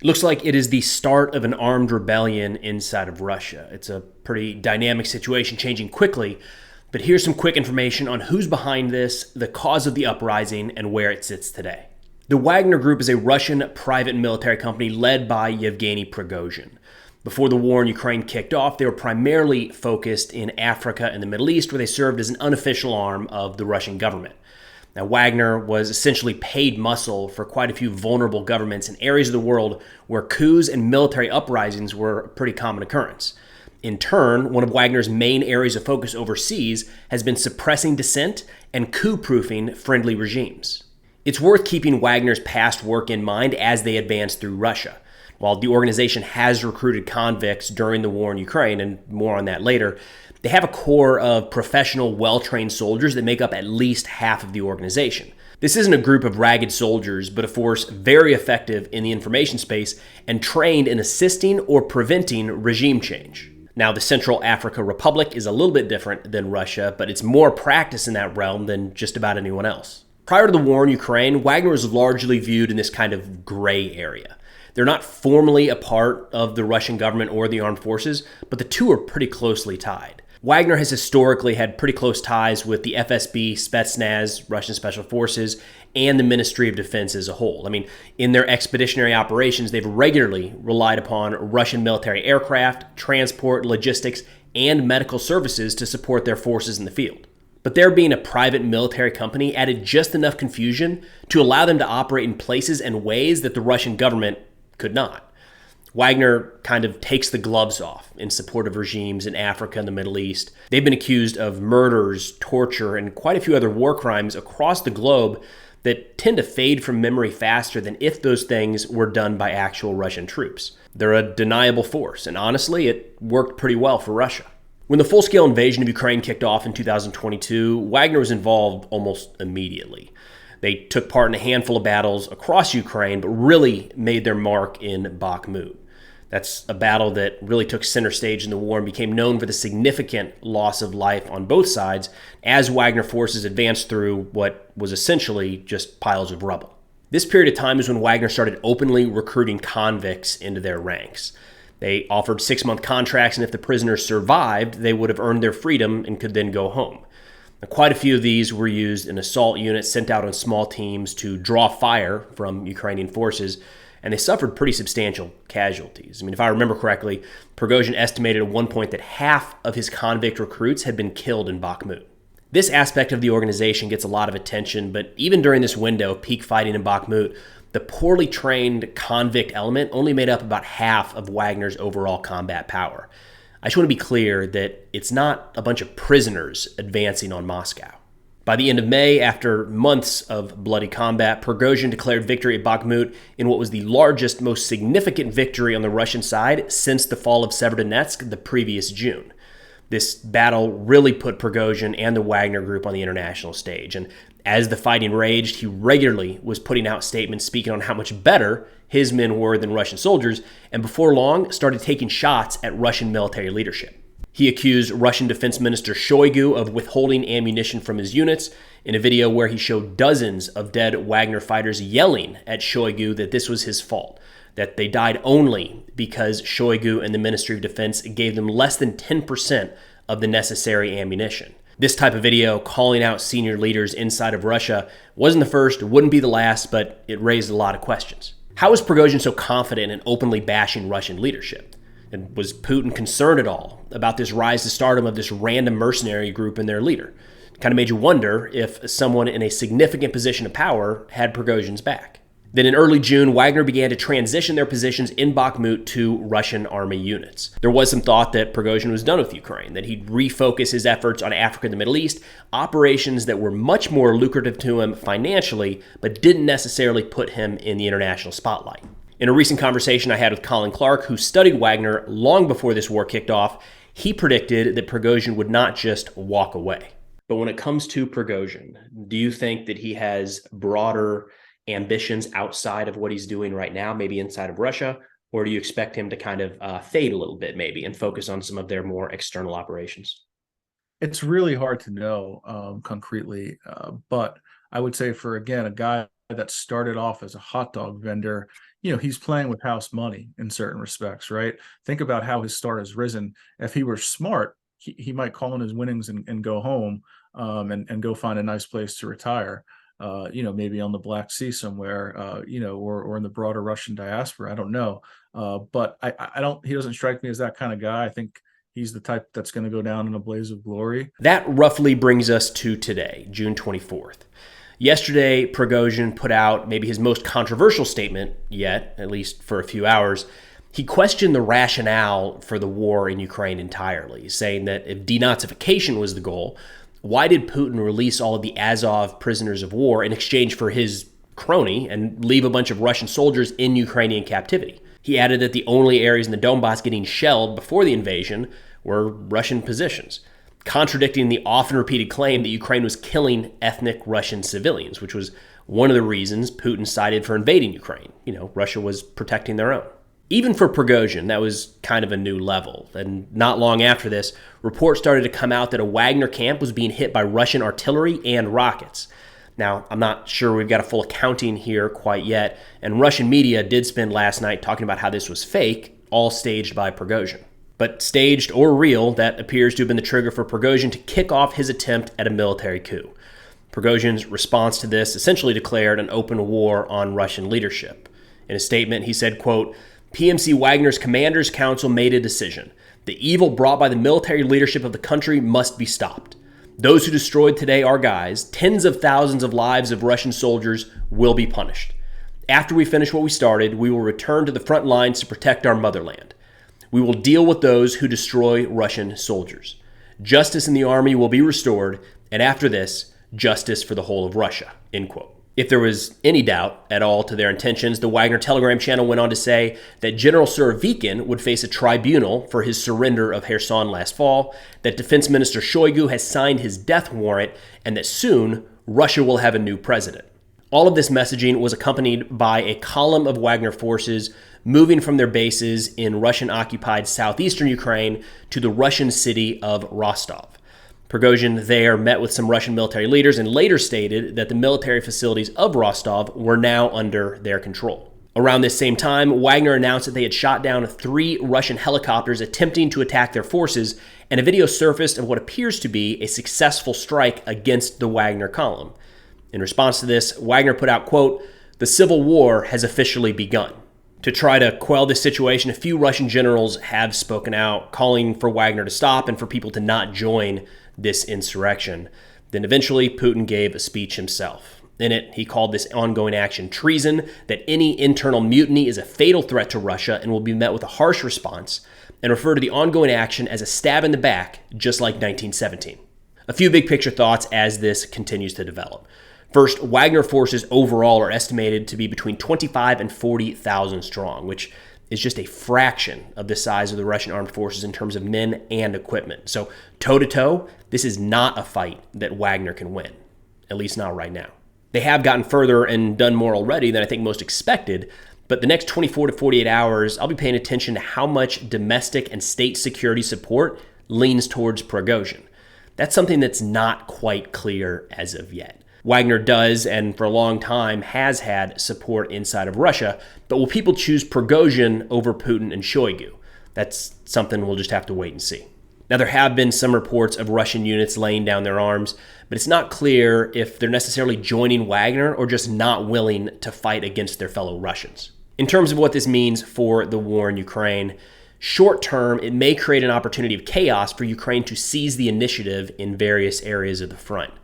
It looks like it is the start of an armed rebellion inside of Russia. It's a pretty dynamic situation, changing quickly. But here's some quick information on who's behind this, the cause of the uprising, and where it sits today. The Wagner Group is a Russian private military company led by Yevgeny Prigozhin. Before the war in Ukraine kicked off, they were primarily focused in Africa and the Middle East, where they served as an unofficial arm of the Russian government. Now, Wagner was essentially paid muscle for quite a few vulnerable governments in areas of the world where coups and military uprisings were a pretty common occurrence. In turn, one of Wagner's main areas of focus overseas has been suppressing dissent and coup-proofing friendly regimes. It's worth keeping Wagner's past work in mind as they advance through Russia. While the organization has recruited convicts during the war in Ukraine, and more on that later, they have a core of professional, well-trained soldiers that make up at least half of the organization. This isn't a group of ragged soldiers, but a force very effective in the information space and trained in assisting or preventing regime change. Now, the Central Africa Republic is a little bit different than Russia, but it's more practice in that realm than just about anyone else. Prior to the war in Ukraine, Wagner was largely viewed in this kind of gray area. They're not formally a part of the Russian government or the armed forces, but the two are pretty closely tied. Wagner has historically had pretty close ties with the FSB, Spetsnaz, Russian Special Forces, and the Ministry of Defense as a whole. I mean, in their expeditionary operations, they've regularly relied upon Russian military aircraft, transport, logistics, and medical services to support their forces in the field. But their being a private military company added just enough confusion to allow them to operate in places and ways that the Russian government could not. Wagner kind of takes the gloves off in support of regimes in Africa and the Middle East. They've been accused of murders, torture, and quite a few other war crimes across the globe that tend to fade from memory faster than if those things were done by actual Russian troops. They're a deniable force, and honestly, it worked pretty well for Russia. When the full-scale invasion of Ukraine kicked off in 2022, Wagner was involved almost immediately. They took part in a handful of battles across Ukraine, but really made their mark in Bakhmut. That's a battle that really took center stage in the war and became known for the significant loss of life on both sides as Wagner forces advanced through what was essentially just piles of rubble. This period of time is when Wagner started openly recruiting convicts into their ranks. They offered 6-month contracts, and if the prisoners survived, they would have earned their freedom and could then go home. Now, quite a few of these were used in assault units sent out on small teams to draw fire from Ukrainian forces, and they suffered pretty substantial casualties. I mean, if I remember correctly, Prigozhin estimated at one point that half of his convict recruits had been killed in Bakhmut. This aspect of the organization gets a lot of attention, but even during this window of peak fighting in Bakhmut, the poorly trained convict element only made up about half of Wagner's overall combat power. I just want to be clear that it's not a bunch of prisoners advancing on Moscow. By the end of May, after months of bloody combat, Prigozhin declared victory at Bakhmut in what was the largest, most significant victory on the Russian side since the fall of Severodonetsk the previous June. This battle really put Prigozhin and the Wagner Group on the international stage, and as the fighting raged, he regularly was putting out statements speaking on how much better his men were than Russian soldiers, and before long started taking shots at Russian military leadership. He accused Russian Defense Minister Shoigu of withholding ammunition from his units in a video where he showed dozens of dead Wagner fighters yelling at Shoigu that this was his fault, that they died only because Shoigu and the Ministry of Defense gave them less than 10% of the necessary ammunition. This type of video calling out senior leaders inside of Russia wasn't the first, wouldn't be the last, but it raised a lot of questions. How was Prigozhin so confident in openly bashing Russian leadership? And was Putin concerned at all about this rise to stardom of this random mercenary group and their leader? It kind of made you wonder if someone in a significant position of power had Prigozhin's back. Then in early June, Wagner began to transition their positions in Bakhmut to Russian army units. There was some thought that Prigozhin was done with Ukraine, that he'd refocus his efforts on Africa and the Middle East, operations that were much more lucrative to him financially, but didn't necessarily put him in the international spotlight. In a recent conversation I had with Colin Clark, who studied Wagner long before this war kicked off, he predicted that Prigozhin would not just walk away. But when it comes to Prigozhin, do you think that he has broader ambitions outside of what he's doing right now, maybe inside of Russia, or do you expect him to kind of fade a little bit maybe and focus on some of their more external operations? It's really hard to know concretely, but I would say for, again, a guy that started off as a hot dog vendor, he's playing with house money in certain respects, right? Think about how his star has risen. If he were smart, he might call in his winnings and go home, and go find a nice place to retire. Maybe on the Black Sea somewhere, or in the broader Russian diaspora. I don't know. But I don't, he doesn't strike me as that kind of guy. I think he's the type that's going to go down in a blaze of glory. That roughly brings us to today, June 24th. Yesterday, Prigozhin put out maybe his most controversial statement yet, at least for a few hours. He questioned the rationale for the war in Ukraine entirely, saying that if denazification was the goal, why did Putin release all of the Azov prisoners of war in exchange for his crony and leave a bunch of Russian soldiers in Ukrainian captivity? He added that the only areas in the Donbass getting shelled before the invasion were Russian positions, contradicting the often repeated claim that Ukraine was killing ethnic Russian civilians, which was one of the reasons Putin cited for invading Ukraine. Russia was protecting their own. Even for Prigozhin, that was kind of a new level. And not long after this, reports started to come out that a Wagner camp was being hit by Russian artillery and rockets. Now, I'm not sure we've got a full accounting here quite yet, and Russian media did spend last night talking about how this was fake, all staged by Prigozhin. But staged or real, that appears to have been the trigger for Prigozhin to kick off his attempt at a military coup. Prigozhin's response to this essentially declared an open war on Russian leadership. In a statement, he said, quote, "PMC Wagner's Commanders Council made a decision. The evil brought by the military leadership of the country must be stopped. Those who destroyed today our guys, tens of thousands of lives of Russian soldiers, will be punished. After we finish what we started, we will return to the front lines to protect our motherland. We will deal with those who destroy Russian soldiers. Justice in the army will be restored, and after this, justice for the whole of Russia," end quote. If there was any doubt at all to their intentions, the Wagner Telegram channel went on to say that General Surovikin would face a tribunal for his surrender of Kherson last fall, that Defense Minister Shoigu has signed his death warrant, and that soon Russia will have a new president. All of this messaging was accompanied by a column of Wagner forces moving from their bases in Russian-occupied southeastern Ukraine to the Russian city of Rostov. Prigozhin there met with some Russian military leaders and later stated that the military facilities of Rostov were now under their control. Around this same time, Wagner announced that they had shot down 3 Russian helicopters attempting to attack their forces, and a video surfaced of what appears to be a successful strike against the Wagner column. In response to this, Wagner put out, quote, "The civil war has officially begun." To try to quell this situation, a few Russian generals have spoken out, calling for Wagner to stop and for people to not join this insurrection. Then eventually, Putin gave a speech himself. In it, he called this ongoing action treason, that any internal mutiny is a fatal threat to Russia and will be met with a harsh response, and referred to the ongoing action as a stab in the back, just like 1917. A few big picture thoughts as this continues to develop. First, Wagner forces overall are estimated to be between 25 and 40,000 strong, which is just a fraction of the size of the Russian armed forces in terms of men and equipment. So toe-to-toe, this is not a fight that Wagner can win, at least not right now. They have gotten further and done more already than I think most expected, but the next 24 to 48 hours, I'll be paying attention to how much domestic and state security support leans towards Prigozhin. That's something that's not quite clear as of yet. Wagner does, and for a long time has had support inside of Russia, but will people choose Prigozhin over Putin and Shoigu? That's something we'll just have to wait and see. Now, there have been some reports of Russian units laying down their arms, but it's not clear if they're necessarily joining Wagner or just not willing to fight against their fellow Russians. In terms of what this means for the war in Ukraine, short term, it may create an opportunity of chaos for Ukraine to seize the initiative in various areas of the front.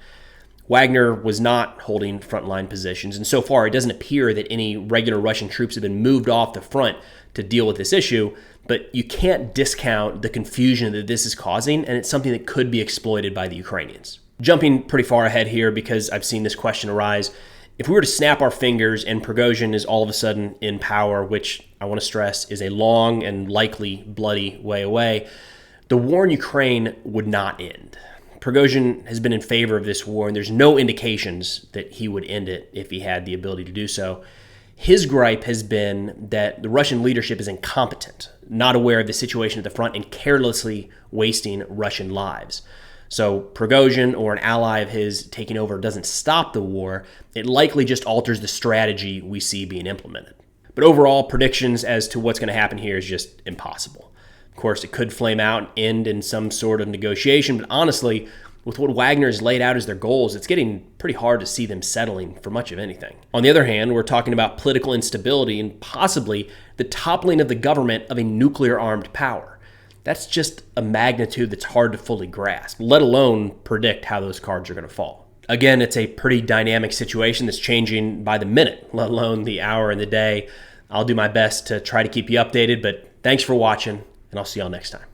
Wagner was not holding frontline positions, and so far it doesn't appear that any regular Russian troops have been moved off the front to deal with this issue, but you can't discount the confusion that this is causing, and it's something that could be exploited by the Ukrainians. Jumping pretty far ahead here because I've seen this question arise, if we were to snap our fingers and Prigozhin is all of a sudden in power, which I want to stress is a long and likely bloody way away, the war in Ukraine would not end. Prigozhin has been in favor of this war, and there's no indications that he would end it if he had the ability to do so. His gripe has been that the Russian leadership is incompetent, not aware of the situation at the front, and carelessly wasting Russian lives. So Prigozhin or an ally of his taking over doesn't stop the war. It likely just alters the strategy we see being implemented. But overall, predictions as to what's going to happen here is just impossible. Of course, it could flame out and end in some sort of negotiation, but honestly, with what Wagner has laid out as their goals, it's getting pretty hard to see them settling for much of anything. On the other hand, we're talking about political instability and possibly the toppling of the government of a nuclear-armed power. That's just a magnitude that's hard to fully grasp, let alone predict how those cards are going to fall. Again, it's a pretty dynamic situation that's changing by the minute, let alone the hour and the day. I'll do my best to try to keep you updated, but thanks for watching, and I'll see y'all next time.